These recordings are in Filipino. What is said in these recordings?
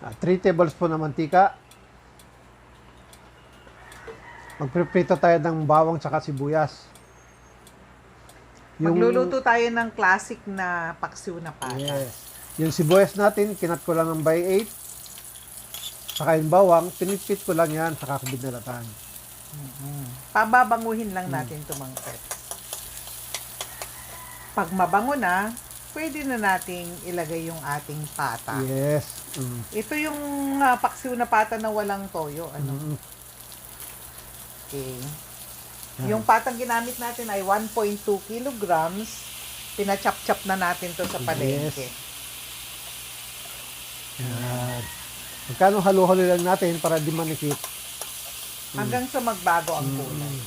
3 tablespoon na mantika. Magpiprito tayo ng bawang tsaka sibuyas. Magluluto tayo ng classic na paksiw na pata. Yes. Yung sibuyas natin, kinat ko lang ng by 8. Saka yung bawang, pinipit ko lang yan, saka ko binalatan. Pababanguhin lang natin ito, Mang Peps. Pag mabango na, pwede na nating ilagay yung ating pata. Yes. Ito yung paksiw na pata na walang toyo. Ano? Okay. Yung patang ginamit natin ay 1.2 kilograms. Pinachop-chop na natin to sa palengke. Yes. Yan. Magkano halo-halo lang natin para di manikit. Hanggang sa magbago ang kulay.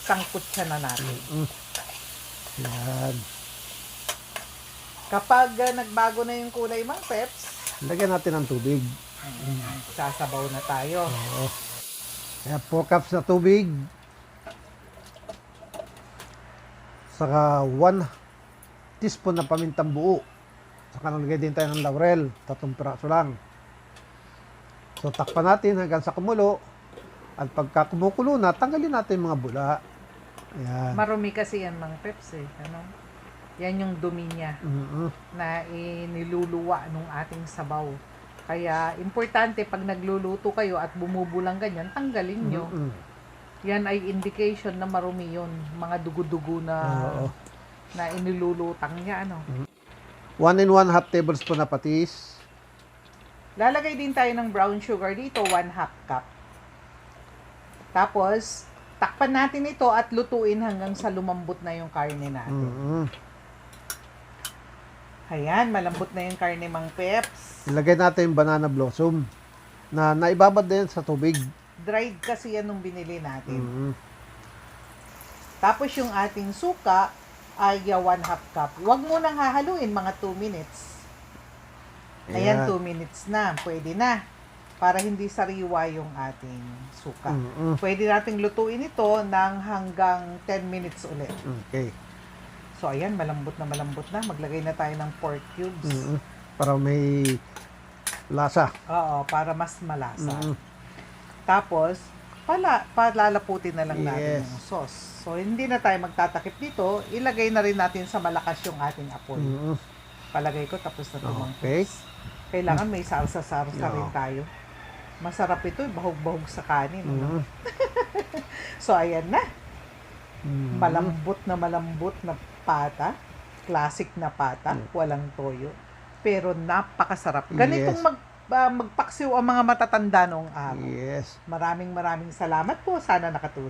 Sangkot siya na natin. Yan. Kapag nagbago na yung kulay, Mang Peps, Lagyan natin ng tubig. sasabaw na tayo. Oo. Kaya 4 cups na tubig. Saka 1 teaspoon na pamintang buo. Saka nalagay din tayo ng laurel. 3 piraso lang. So takpan natin hanggang sa kumulo. At pagka kumukulo na, tanggalin natin yung mga bula. Ayan. Marumi kasi yan, Mang Peps eh. Ano? Yan yung dumi niya na iniluluwa nung ating sabaw. Kaya, importante pag nagluluto kayo at bumubulang ganyan, tanggalin nyo. Yan ay indication na marumi yun. Mga dugo-dugo na na inilulutang niya. Ano? 1 and 1 half tablespoon na patis. Lalagay din tayo ng brown sugar dito, 1/2 cup. Tapos, takpan natin ito at lutuin hanggang sa lumambot na yung karne natin. Ayan, malambot na yung karne, Mang Peps. Ilagay natin yung banana blossom na naibabad din sa tubig. Dried kasi yan nung binili natin. Tapos yung ating suka ay 1/2 cup. Huwag mo nang hahaluin, mga 2 minutes. Ayan, 2 minutes na. Pwede na. Para hindi sariwa yung ating suka. Pwede nating lutuin ito ng hanggang 10 minutes ulit. Okay. So, ayan, malambot na. Maglagay na tayo ng pork cubes. Para may lasa. Oo, para mas malasa. Tapos, palalaputin na lang natin yung sauce. So, hindi na tayo magtatakip dito. Ilagay na rin natin sa malakas yung ating apoy. Palagay ko, tapos na ito. Okay. Kailangan may salsa-salsa rin tayo. Masarap ito, bahog-bahog sa kanin. So, ayan na. Malambot na pata. Classic na pata. Walang toyo. Pero napakasarap. Ganitong magpaksiw ang mga matatanda noong araw. Yes. Maraming salamat po. Sana nakatulong.